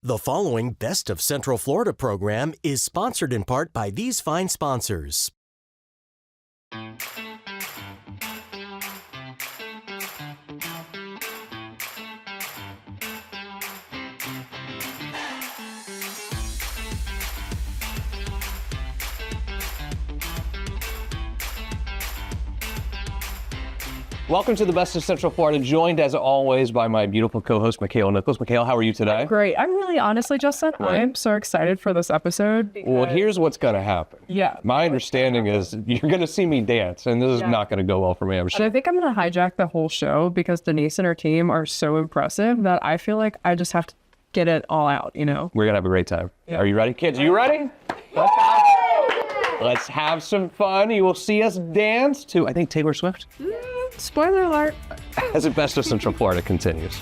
The following Best of Central Florida program is sponsored in part by these fine sponsors. Welcome to the Best of Central Florida, joined as always by my beautiful co-host, Makaila Nichols. Makaila, how are you today? Great. I'm really honestly, Justin, I'm so excited for this episode. Well, here's what's going to happen. Yeah. My understanding is you're going to see me dance, and this is not going to go well for me, I'm And sure. I think I'm going to hijack the whole show because Denise and her team are so impressive that I feel like I just have to get it all out, you know? We're going to have a great time. Yeah. Are you ready? Kids, are you ready? Let's have some fun. You will see us dance to, I think, Taylor Swift. Spoiler alert. As the Best of Central Florida continues.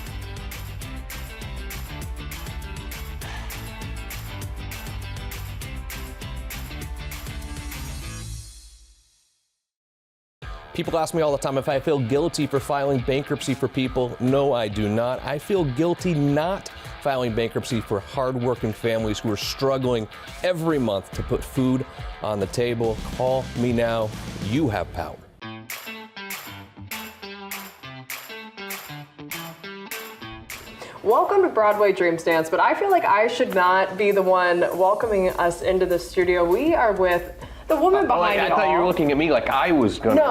People ask me all the time if I feel guilty for filing bankruptcy for people. No, I do not. I feel guilty not filing bankruptcy for hardworking families who are struggling every month to put food on the table. Call me now. You have power. Welcome to Broadway Dreams Dance, but I feel like I should not be the one welcoming us into the studio. We are with the woman behind I it all. thought you were looking at me like I was going to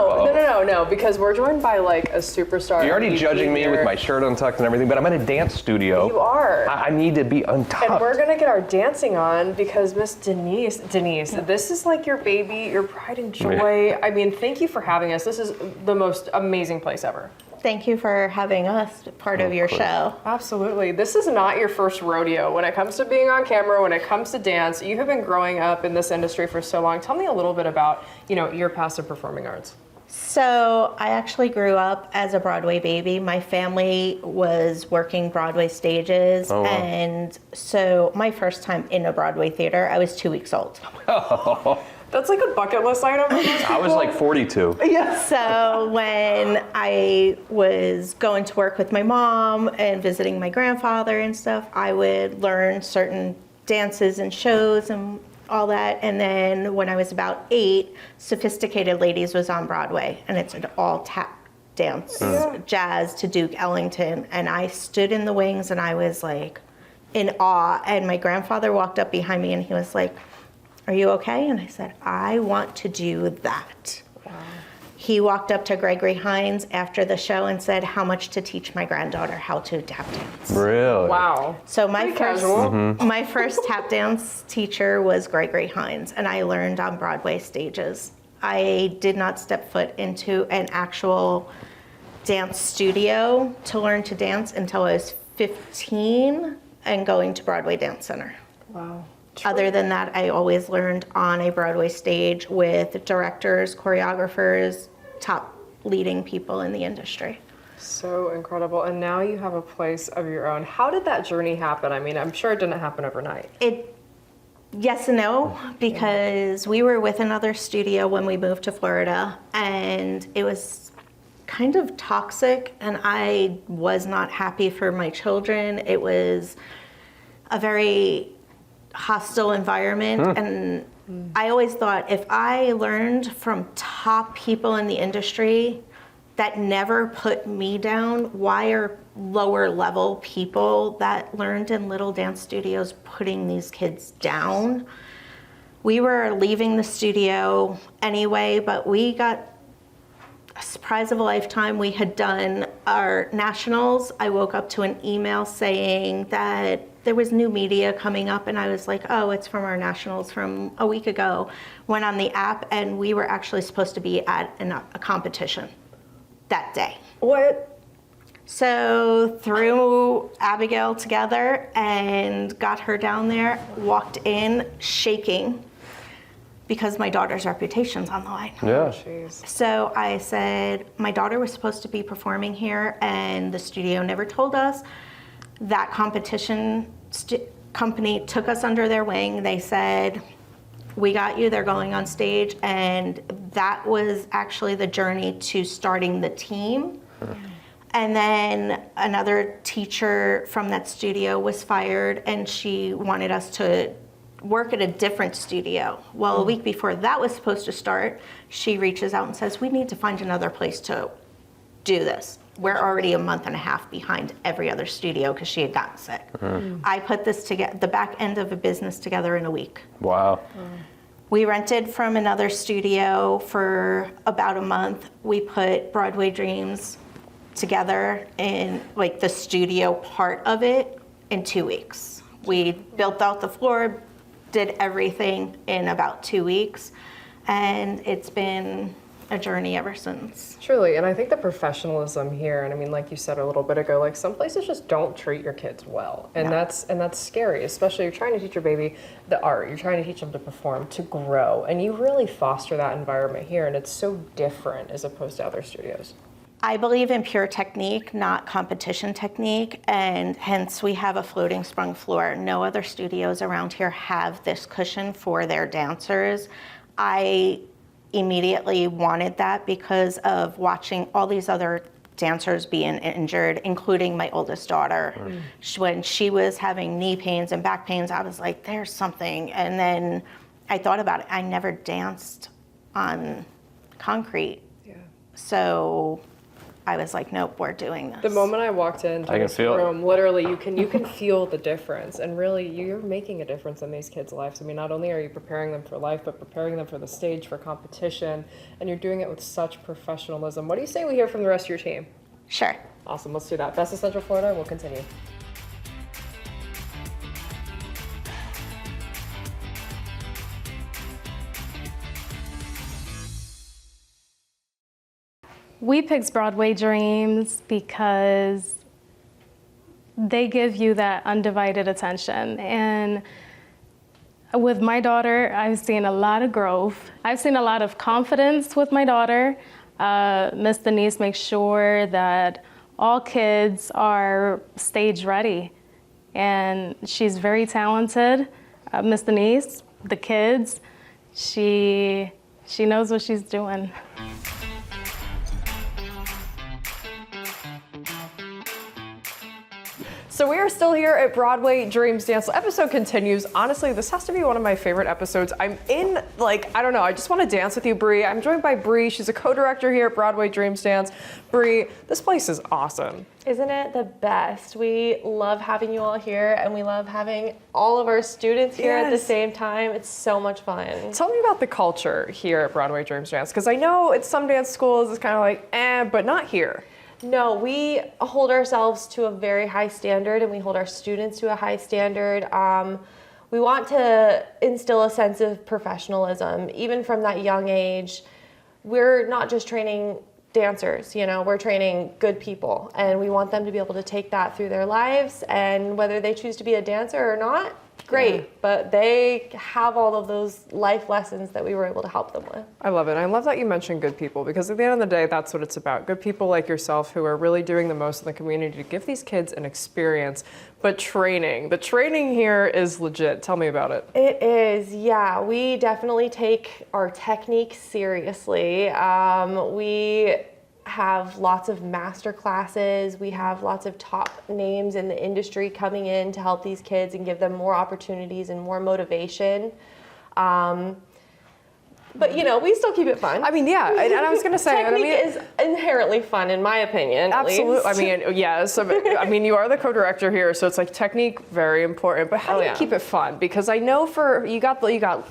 No, because we're joined by like a superstar. You're already MVP judging me here. with my shirt untucked and everything, but I'm in a dance studio. You are. I need to be untucked. And we're gonna get our dancing on because Miss Denise, this is like your baby, your pride and joy. Yeah. I mean, thank you for having us. This is the most amazing place ever. Thank you for having us part of your show. Absolutely. This is not your first rodeo. When it comes to being on camera, when it comes to dance, you have been growing up in this industry for so long. Tell me a little bit about, your past in performing arts. So I actually grew up as a Broadway baby. My family was working Broadway stages. Oh, wow. And so my first time in a Broadway theater, I was 2 weeks old. That's like a bucket list item for most I was people. like 42. So when I was going to work with my mom and visiting my grandfather and stuff, I would learn certain dances and shows and all that. And then when I was about 8, Sophisticated Ladies was on Broadway, and it's an all tap dance, jazz to Duke Ellington. And I stood in the wings and I was like in awe. And my grandfather walked up behind me and he was like, "Are you okay?" And I said, "I want to do that." Wow. He walked up to Gregory Hines after the show and said, "How much to teach my granddaughter how to tap dance?" Really? Wow. So Pretty casual. my first tap dance teacher was Gregory Hines, and I learned on Broadway stages. I did not step foot into an actual dance studio to learn to dance until I was 15 and going to Broadway Dance Center. Wow. Other than that, I always learned on a Broadway stage with directors, choreographers, top leading people in the industry. So incredible. And now you have a place of your own. How did that journey happen? I mean, I'm sure it didn't happen overnight. Yes and no, because we were with another studio when we moved to Florida, and it was kind of toxic, and I was not happy for my children. It was a very hostile environment, and I always thought if I learned from top people in the industry that never put me down, why are lower level people that learned in little dance studios putting these kids down? We were leaving the studio anyway, but we got a surprise of a lifetime. We had done our nationals. I woke up to an email saying that there was new media coming up, and I was like, oh, it's from our nationals from a week ago. Went on the app, and we were actually supposed to be at a competition that day. What? So threw Abigail together and got her down there, walked in shaking because my daughter's reputation's on the line. Yeah. Jeez. So I said, my daughter was supposed to be performing here and the studio never told us. That competition company took us under their wing. They said, we got you, they're going on stage. And that was actually the journey to starting the team. And then another teacher from that studio was fired, and she wanted us to work at a different studio. Well, a week before that was supposed to start, she reaches out and says, we need to find another place to do this. We're already a month and a half behind every other studio because she had gotten sick. I put this together, the back end of a business together in a week. Wow. We rented from another studio for about a month. We put Broadway Dreams together in like the studio part of it in 2 weeks. We built out the floor, did everything in about 2 weeks, and it's been a journey ever since. Truly, and I think the professionalism here, and I mean, like you said a little bit ago, like some places just don't treat your kids well, and that's scary. Especially you're trying to teach your baby the art, you're trying to teach them to perform, to grow, and you really foster that environment here, and it's so different as opposed to other studios. I believe in pure technique, not competition technique, and hence we have a floating sprung floor. No other studios around here have this cushion for their dancers. I immediately wanted that because of watching all these other dancers being injured, including my oldest daughter. When she was having knee pains and back pains, I was like, there's something. And then I thought about it. I never danced on concrete. Yeah. So I was like, nope, we're doing this. The moment I walked into this room, literally, you can feel the difference, and really, you're making a difference in these kids' lives. I mean, not only are you preparing them for life, but preparing them for the stage, for competition, and you're doing it with such professionalism. What do you say we hear from the rest of your team? Sure. Awesome, let's do that. Best of Central Florida, and we'll continue. We picked Broadway Dreams because they give you that undivided attention. And with my daughter, I've seen a lot of growth. I've seen a lot of confidence with my daughter. Miss Denise makes sure that all kids are stage ready. And she's very talented. Miss Denise, the kids, she knows what she's doing. So we are still here at Broadway Dreams Dance. The episode continues. Honestly, this has to be one of my favorite episodes. I'm in, like, I don't know, I just want to dance with you, Bree. I'm joined by Bree. She's a co-director here at Broadway Dreams Dance. Bree, this place is awesome. Isn't it the best? We love having you all here, and we love having all of our students here at the same time. It's so much fun. Tell me about the culture here at Broadway Dreams Dance, because I know at some dance schools it's kind of like, but not here. No, we hold ourselves to a very high standard, and we hold our students to a high standard. We want to instill a sense of professionalism, even from that young age. We're not just training dancers, we're training good people, and we want them to be able to take that through their lives, and whether they choose to be a dancer or not, great, but they have all of those life lessons that we were able to help them with. I love it. I love that you mentioned good people, because at the end of the day, that's what it's about. Good people like yourself who are really doing the most in the community to give these kids an experience. But the training here is legit. Tell me about it. It is, yeah. We definitely take our technique seriously. We have lots of master classes. We have lots of top names in the industry coming in to help these kids and give them more opportunities and more motivation. But we still keep it fun. I mean, yeah, and I was going to say, technique is inherently fun, in my opinion. Absolutely. I mean, yes. I mean, you are the co-director here, so it's like technique very important. But how do you keep it fun? Because I know you got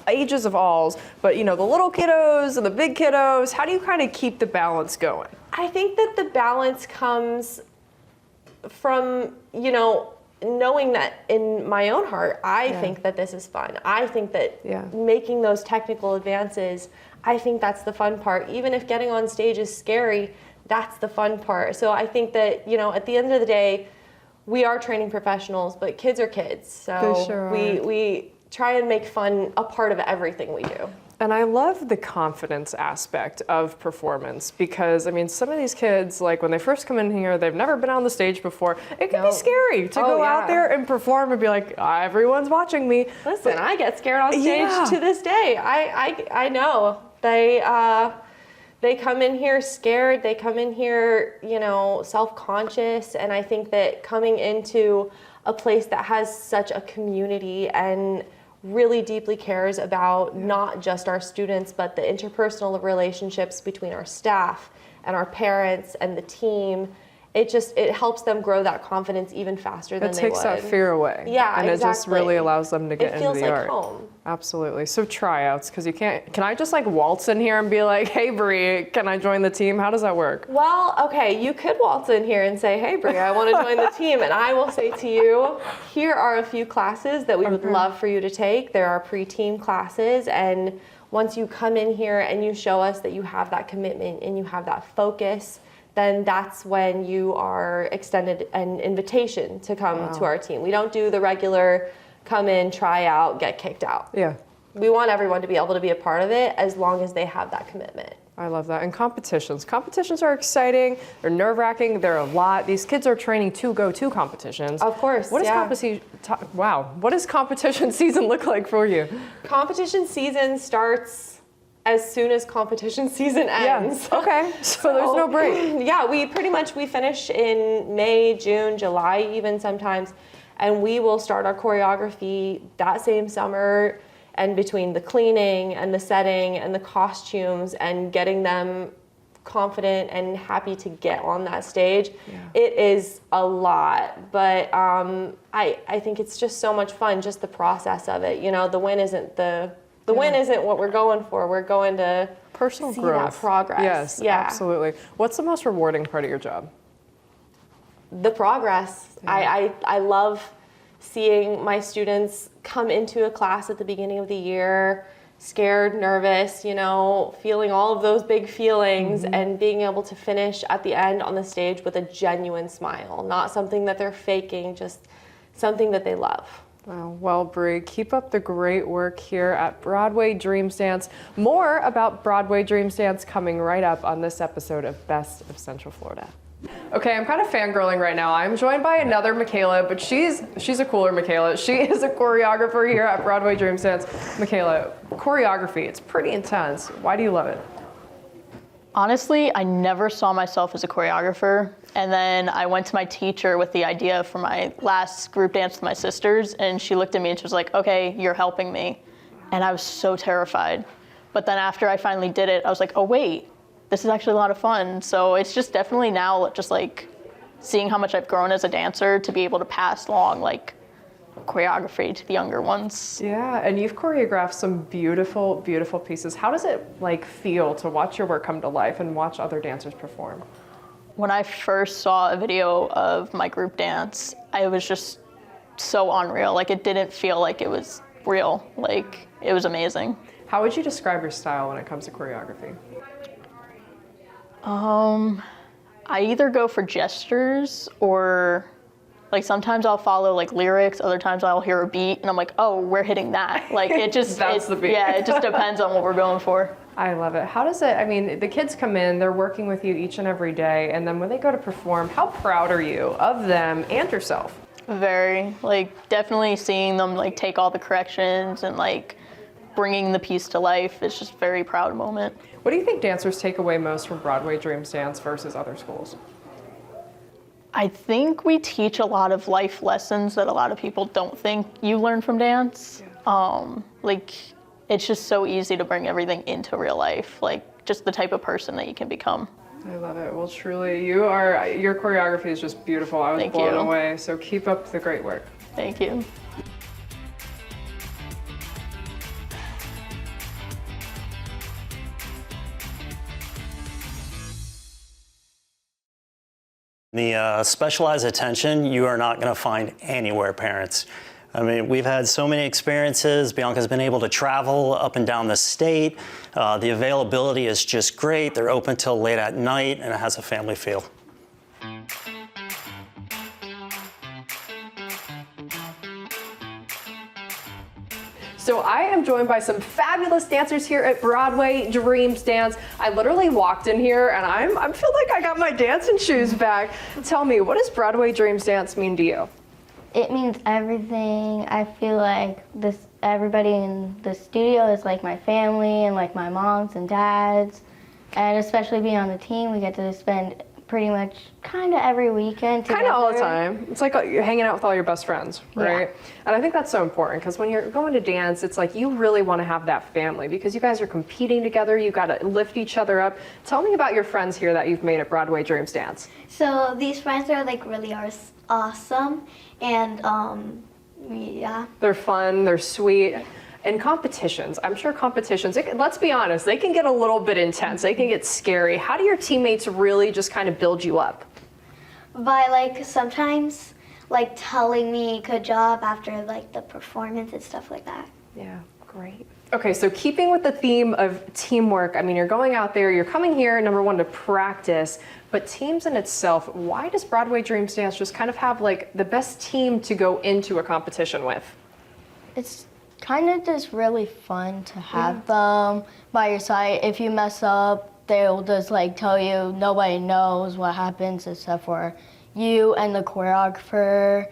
ages of alls, but the little kiddos and the big kiddos. How do you kind of keep the balance going? I think that the balance comes from knowing that in my own heart, I think that this is fun. I think that making those technical advances, I think that's the fun part. Even if getting on stage is scary, that's the fun part. So I think that, at the end of the day, we are training professionals, but kids are kids. So we try and make fun a part of everything we do. And I love the confidence aspect of performance, because some of these kids, like when they first come in here, they've never been on the stage before. It can be scary to go out there and perform and be like, everyone's watching me. Listen, I get scared on stage to this day. I know. they come in here scared, they come in here, self-conscious, and I think that coming into a place that has such a community and really deeply cares about not just our students, but the interpersonal relationships between our staff and our parents and the team, it helps them grow that confidence even faster than they would. It takes that fear away. Yeah, and exactly. it just really allows them to get into the art. It feels like home. Absolutely. So tryouts, because can I just like waltz in here and be like, hey Bree, can I join the team? How does that work? Well, okay, you could waltz in here and say, hey Bree, I want to join the team, and I will say to you, here are a few classes that we would love for you to take. There are pre-team classes, and once you come in here and you show us that you have that commitment and you have that focus, then that's when you are extended an invitation to come to our team. We don't do the regular come in, try out, get kicked out. Yeah. We want everyone to be able to be a part of it as long as they have that commitment. I love that. And competitions. Competitions are exciting. They're nerve-wracking. They're a lot. These kids are training to go to competitions. Of course, What does competition season look like for you? Competition season starts as soon as competition season ends. Yeah. Okay. So there's no break. Yeah, we finish in May, June, July even sometimes, and we will start our choreography that same summer, and between the cleaning and the setting and the costumes and getting them confident and happy to get on that stage, it is a lot. But I think it's just so much fun, just the process of it. The win isn't the win isn't what we're going for. We're going to personal see growth. that progress. Yes, absolutely. What's the most rewarding part of your job? The progress. Yeah. I love seeing my students come into a class at the beginning of the year, scared, nervous, feeling all of those big feelings, and being able to finish at the end on the stage with a genuine smile, not something that they're faking, just something that they love. Well, Bree, keep up the great work here at Broadway Dreams Dance. More about Broadway Dreams Dance coming right up on this episode of Best of Central Florida. Okay, I'm kind of fangirling right now. I'm joined by another Makaila, but she's a cooler Makaila. She is a choreographer here at Broadway Dreams Dance. Makaila, choreography, it's pretty intense. Why do you love it? Honestly, I never saw myself as a choreographer. And then I went to my teacher with the idea for my last group dance with my sisters, and she looked at me and she was like, okay, you're helping me. And I was so terrified. But then after I finally did it, I was like, oh wait, this is actually a lot of fun. So it's just definitely now just like seeing how much I've grown as a dancer to be able to pass along like choreography to the younger ones. Yeah, and you've choreographed some beautiful, beautiful pieces. How does it like feel to watch your work come to life and watch other dancers perform? When I first saw a video of my group dance, I was just so unreal. Like it didn't feel like it was real. Like it was amazing. How would you describe your style when it comes to choreography? I either go for gestures or like sometimes I'll follow like lyrics, other times I'll hear a beat and I'm like, oh, we're hitting that. Like it just, That's the beat. Yeah, it just depends on what we're going for. I love it. How does it, I mean, the kids come in, they're working with you each and every day, and then when they go to perform, how proud are you of them and yourself? Very, like definitely seeing them like take all the corrections and like bringing the piece to life. It's just a very proud moment. What do you think dancers take away most from Broadway Dreams Dance versus other schools? I think we teach a lot of life lessons that a lot of people don't think you learn from dance. Like it's just so easy to bring everything into real life, like just the type of person that you can become. I love it. Well, truly, your choreography is just beautiful. I was blown away. So keep up the great work. Thank you. The specialized attention you are not going to find anywhere, parents. I mean, we've had so many experiences. Bianca's been able to travel up and down the state. The availability is just great. They're open till late at night, and it has a family feel. So I am joined by some fabulous dancers here at Broadway Dreams Dance. I literally walked in here and I feel like I got my dancing shoes back. Tell me, what does Broadway Dreams Dance mean to you? It means everything. I feel like everybody in the studio is like my family and like my moms and dads. And especially being on the team, we get to spend pretty much kind of every weekend together. Kind of all the time. It's like you're hanging out with all your best friends, right? Yeah. And I think that's so important because when you're going to dance, it's like you really want to have that family because you guys are competing together. You got to lift each other up. Tell me about your friends here that you've made at Broadway Dreams Dance. So these friends are like really awesome, and yeah. They're fun, they're sweet. And competitions, I'm sure competitions, let's be honest, they can get a little bit intense. They can get scary. How do your teammates really just kind of build you up? By like sometimes like telling me good job after like the performance and stuff like that. Yeah, great. Okay, so keeping with the theme of teamwork, I mean, you're going out there, you're coming here, number one, to practice, but teams in itself, why does Broadway Dreams Dance just kind of have like the best team to go into a competition with? It's kind of just really fun to have them by your side. If you mess up, they'll just like tell you nobody knows what happens except for you and the choreographer,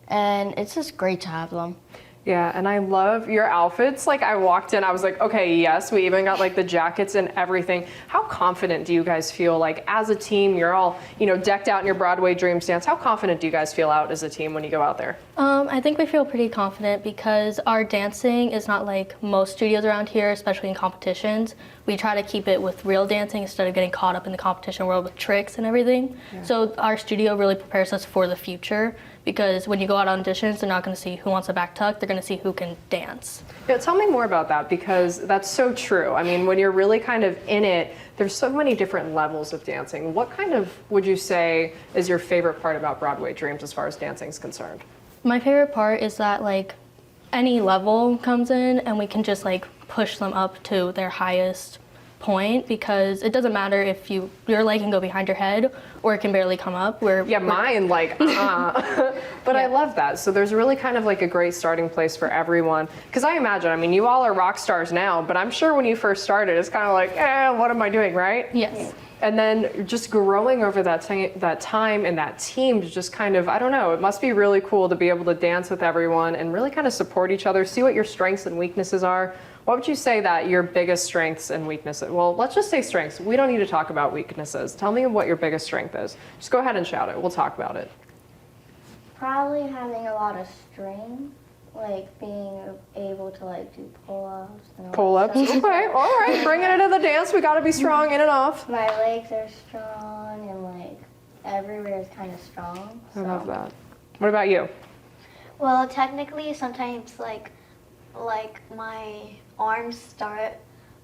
and it's just great to have them. Yeah, and I love your outfits. Like I walked in, I was like, okay, yes, we even got like the jackets and everything. How confident do you guys feel like as a team? You're all, decked out in your Broadway Dreams Dance. How confident do you guys feel out as a team when you go out there? I think we feel pretty confident because our dancing is not like most studios around here, especially in competitions. We try to keep it with real dancing instead of getting caught up in the competition world with tricks and everything. Yeah. So our studio really prepares us for the future because when you go out on auditions, they're not going to see who wants a back tuck, they're going to see who can dance. Yeah, tell me more about that because that's so true. I mean, when you're really kind of in it, there's so many different levels of dancing. What kind of would you say is your favorite part about Broadway Dreams as far as dancing is concerned? My favorite part is that like any level comes in and we can just like push them up to their highest point because it doesn't matter if your leg can go behind your head or it can barely come up. Mine like, but yeah. I love that. So there's really kind of like a great starting place for everyone. Because I imagine, I mean, you all are rock stars now, but I'm sure when you first started, it's kind of like, what am I doing, right? Yes. And then just growing over that time and that team to just kind of, I don't know, it must be really cool to be able to dance with everyone and really kind of support each other, see what your strengths and weaknesses are. What would you say that your biggest strengths and weaknesses? Well, let's just say strengths. We don't need to talk about weaknesses. Tell me what your biggest strength is. Just go ahead and shout it. We'll talk about it. Probably having a lot of strength, like being able to like do pull-ups. Pull-ups, okay, all right. Bringing it to the dance. We got to be strong in and off. My legs are strong and like everywhere is kind of strong. So. I love that. What about you? Well, technically, sometimes like my arms start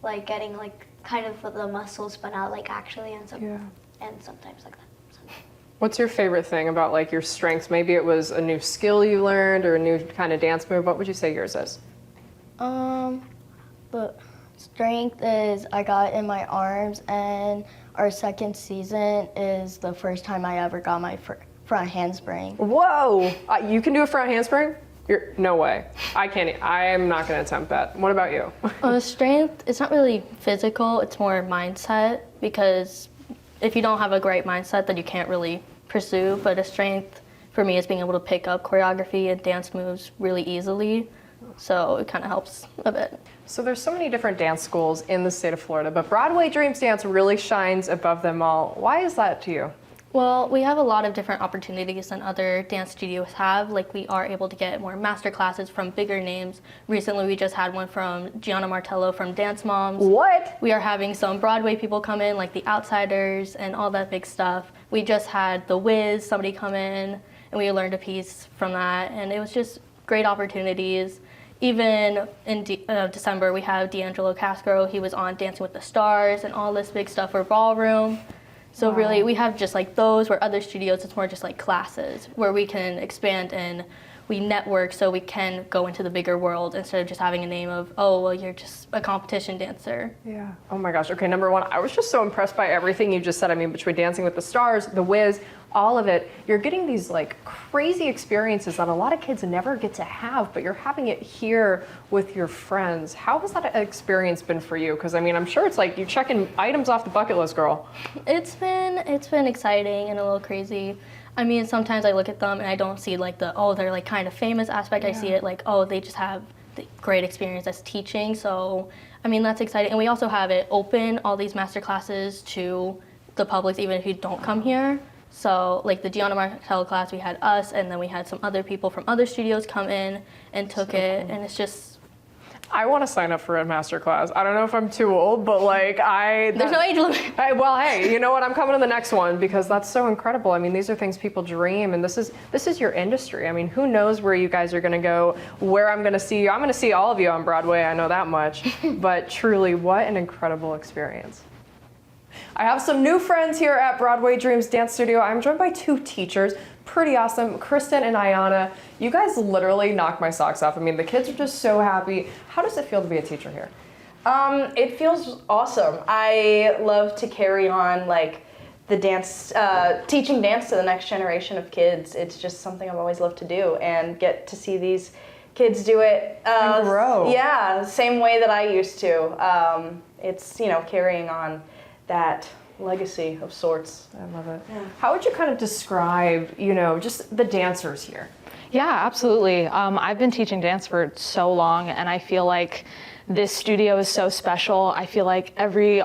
like getting like kind of the muscles, but not like actually, and sometimes like that. What's your favorite thing about like your strengths? Maybe it was a new skill you learned or a new kind of dance move. What would you say yours is? The strength is I got in my arms, and our second season is the first time I ever got my front handspring. Whoa! You can do a front handspring? No way. I can't. I am not going to attempt that. What about you? Strength, it's not really physical, it's more mindset because if you don't have a great mindset, then you can't really pursue. But a strength for me is being able to pick up choreography and dance moves really easily. So it kind of helps a bit. So there's so many different dance schools in the state of Florida, but Broadway Dreams Dance really shines above them all. Why is that to you? Well, we have a lot of different opportunities than other dance studios have. Like we are able to get more master classes from bigger names. Recently, we just had one from Gianna Martello from Dance Moms. What? We are having some Broadway people come in, like The Outsiders and all that big stuff. We just had The Wiz, somebody come in, and we learned a piece from that. And it was just great opportunities. Even in December, we have D'Angelo Castro. He was on Dancing with the Stars and all this big stuff for ballroom. So really, we have just like those, where other studios, it's more just like classes where we can expand and we network so we can go into the bigger world instead of just having a name of, oh, well, you're just a competition dancer. Yeah. Oh my gosh. Okay, number one, I was just so impressed by everything you just said. I mean, between Dancing with the Stars, The Wiz, all of it, you're getting these like crazy experiences that a lot of kids never get to have, but you're having it here with your friends. How has that experience been for you? Because I mean, I'm sure it's like you checking items off the bucket list, girl. It's been exciting and a little crazy. I mean, sometimes I look at them and I don't see like they're like kind of famous aspect. Yeah. I see it like, oh, they just have great experience as teaching. So, I mean, that's exciting. And we also have it open, all these master classes, to the public, even if you don't come here. So, like the Gianna Martell class, we had us, and then we had some other people from other studios come in and took it, and it's just... I want to sign up for a master class. I don't know if I'm too old, but like There's no age limit. Hey, you know what? I'm coming to the next one because that's so incredible. I mean, these are things people dream, and this is your industry. I mean, who knows where you guys are going to go, where I'm going to see you. I'm going to see all of you on Broadway. I know that much. But truly, what an incredible experience. I have some new friends here at Broadway Dreams Dance Studio. I'm joined by 2 teachers. Pretty awesome. Kristen and Ayana, you guys literally knocked my socks off. I mean, the kids are just so happy. How does it feel to be a teacher here? It feels awesome. I love to carry on like the dance, teaching dance to the next generation of kids. It's just something I've always loved to do, and get to see these kids do it. And grow. Yeah, the same way that I used to. It's, you know, carrying on that legacy of sorts. I love it. Yeah. How would you kind of describe, you know, just the dancers here? Yeah, absolutely. I've been teaching dance for so long, and I feel like this studio is so special. I feel like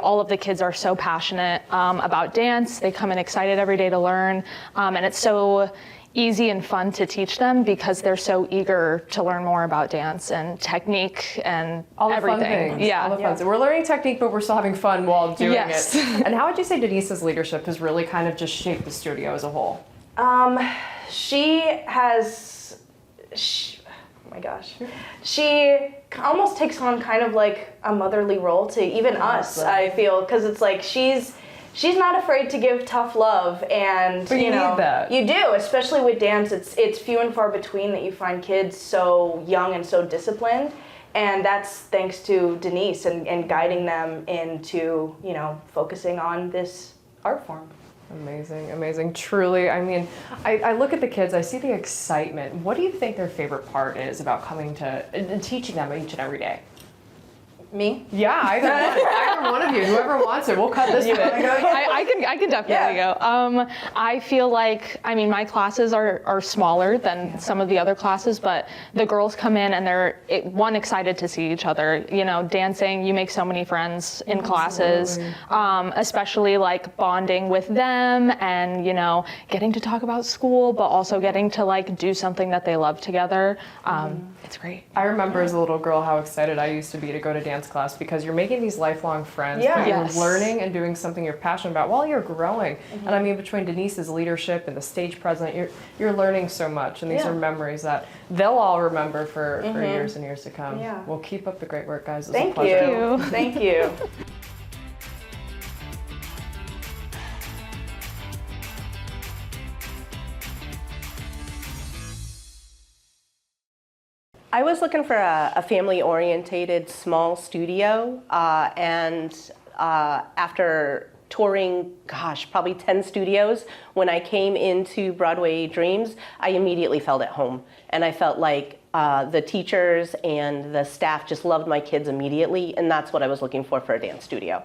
all of the kids are so passionate about dance. They come in excited every day to learn, and it's so easy and fun to teach them because they're so eager to learn more about dance and technique and all the everything. Fun things. Yeah. All the fun. So we're learning technique, but we're still having fun while doing yes. it. And how would you say Denise's leadership has really kind of just shaped the studio as a whole? She has, oh my gosh, she almost takes on kind of like a motherly role to even us, I feel, because it's like she's not afraid to give tough love, and but you know, need that. You do, especially with dance. It's few and far between that you find kids so young and so disciplined, and that's thanks to Denise and guiding them into, you know, focusing on this art form. Amazing, amazing. Truly, I mean, I look at the kids, I see the excitement. What do you think their favorite part is about coming to and teaching them each and every day? Me? Yeah, either one of you. Whoever wants it, we'll cut this bit. I can definitely go. I feel like, I mean, my classes are smaller than some of the other classes, but the girls come in and they're excited to see each other. You know, dancing, you make so many friends in classes, especially like bonding with them and, you know, getting to talk about school, but also getting to like do something that they love together. It's great. I remember as a little girl how excited I used to be to go to dance class because you're making these lifelong friends. Yeah. You're Yes. learning and doing something you're passionate about while you're growing. And I mean, between Denise's leadership and the stage president, you're learning so much, and these are memories that they'll all remember for years and years to come. Yeah. Well, keep up the great work, guys. It was Thank a pleasure. you. Thank you. I was looking for a family-orientated small studio, and after touring, probably 10 studios, when I came into Broadway Dreams, I immediately felt at home. And I felt like the teachers and the staff just loved my kids immediately, and that's what I was looking for a dance studio.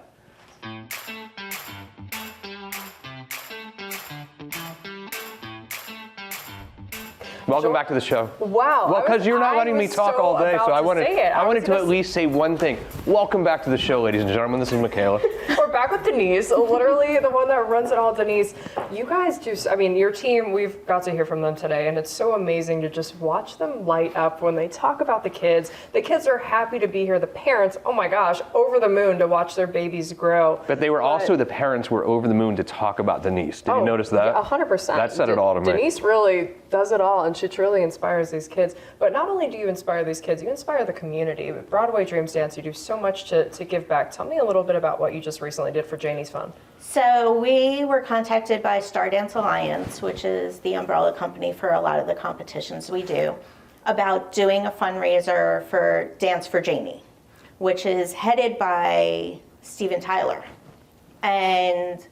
Welcome back to the show. Wow. Well, because you're not letting me talk all day, so I wanted to at least say one thing. Welcome back to the show, ladies and gentlemen. This is Makaila. We're back with Denise, literally the one that runs it all, Denise. You guys do, I mean, your team, we've got to hear from them today, and it's so amazing to just watch them light up when they talk about the kids. The kids are happy to be here. The parents, oh my gosh, over the moon to watch their babies grow. But they were also, the parents were over the moon to talk about Denise. Did you notice that? 100%. That said it all to me. Denise really does it all, and she truly inspires these kids. But not only do you inspire these kids, you inspire the community. With Broadway Dreams Dance, you do so much to give back. Tell me a little bit about what you just recently did for Janie's Fun. So we were contacted by Star Dance Alliance, which is the umbrella company for a lot of the competitions we do, about doing a fundraiser for Dance for Janie, which is headed by Steven Tyler. And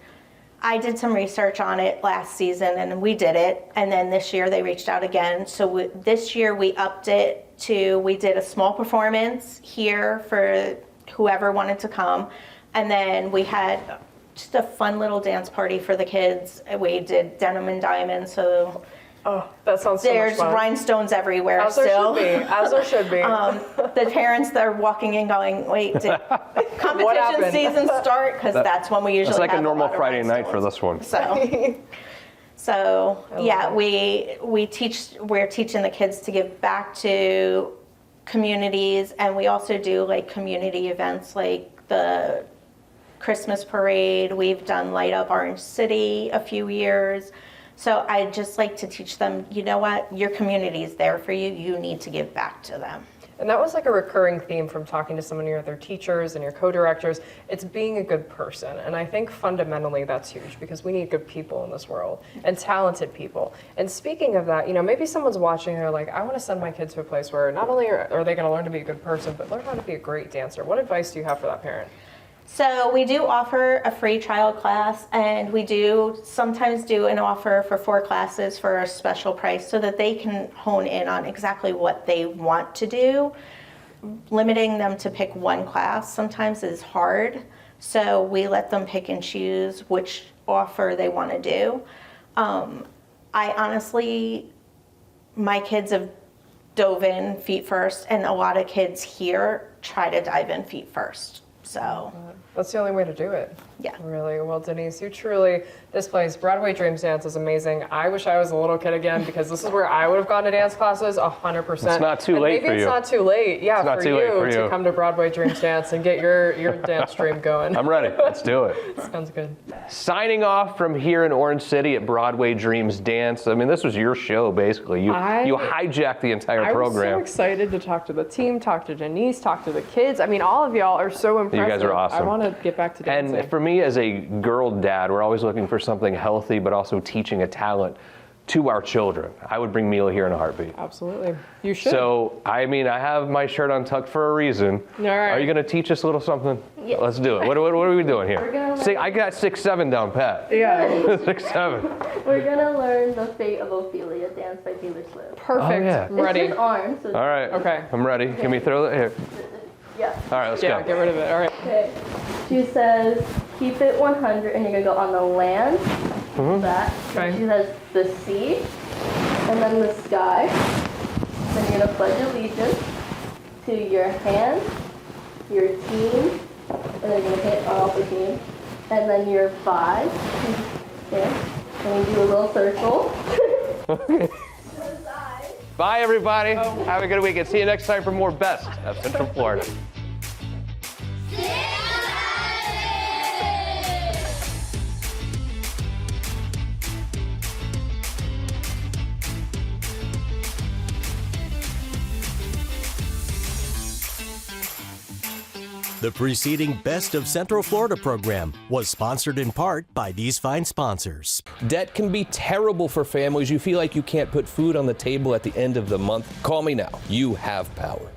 I did some research on it last season, and we did it. And then this year they reached out again. So this year we upped it to, we did a small performance here for whoever wanted to come. And then we had just a fun little dance party for the kids. We did Denim and Diamond, so Oh, that sounds so There's much fun. rhinestones everywhere As still. there should be. As there should be. The parents that are walking in going, wait, did competition happened? season start? Because that's when we usually It's like have a normal lot of Friday night for rhinestones. this one. So yeah, we're teaching the kids to give back to communities, and we also do like community events like the Christmas parade. We've done Light Up Orange City a few years. So I just like to teach them, you know what, your community is there for you. You need to give back to them. And that was like a recurring theme from talking to some of your other teachers and your co-directors. It's being a good person. And I think fundamentally that's huge because we need good people in this world and talented people. And speaking of that, you know, maybe someone's watching and they're like, I want to send my kids to a place where not only are they going to learn to be a good person, but learn how to be a great dancer. What advice do you have for that parent? So we do offer a free trial class, and we do sometimes do an offer for 4 classes for a special price so that they can hone in on exactly what they want to do. Limiting them to pick 1 class sometimes is hard, so we let them pick and choose which offer they want to do. I honestly, my kids have dove in feet first, and a lot of kids here try to dive in feet first. So that's the only way to do it. Yeah. Really. Well, Denise, you truly, this place, Broadway Dreams Dance, is amazing. I wish I was a little kid again because this is where I would have gone to dance classes 100%. It's not too late for you. Maybe it's not too late, yeah, It's not too late for you to come to Broadway Dreams Dance and get your dance dream going. I'm ready. Let's do it. Sounds good. Signing off from here in Orange City at Broadway Dreams Dance. I mean, this was your show, basically. You hijacked the entire program. I was so excited to talk to the team, talk to Denise, talk to the kids. I mean, all of y'all are so impressive. You guys are awesome. I want to get back to dancing. And for me as a girl dad, we're always looking for something healthy, but also teaching a talent to our children. I would bring Mila here in a heartbeat. Absolutely. You should. So, I mean, I have my shirt untucked for a reason. All right. Are you going to teach us a little something? Yeah. Let's do it. What are we doing here? We're gonna I got 6'7" down pat. Yeah. 6'7". We're gonna learn the Fate of Ophelia dance by Taylor Swift. Perfect. Oh, yeah. Ready. It's just arms. So All right. Okay. I'm ready. Can we throw that here? Yeah. All right, let's Yeah, go. get rid of it. All right. Okay. She says, keep it 100, and you're gonna go on the land. That. Okay. She says the sea, and then the sky. Then you're gonna pledge allegiance to your hand, your team, and then you're gonna hit on the team, and then your 5. Okay. And you do a little circle. Bye, everybody. Have a good weekend. See you next time for more Best of Central Florida. The preceding Best of Central Florida program was sponsored in part by these fine sponsors. Debt can be terrible for families. You feel like you can't put food on the table at the end of the month. Call me now. You have power.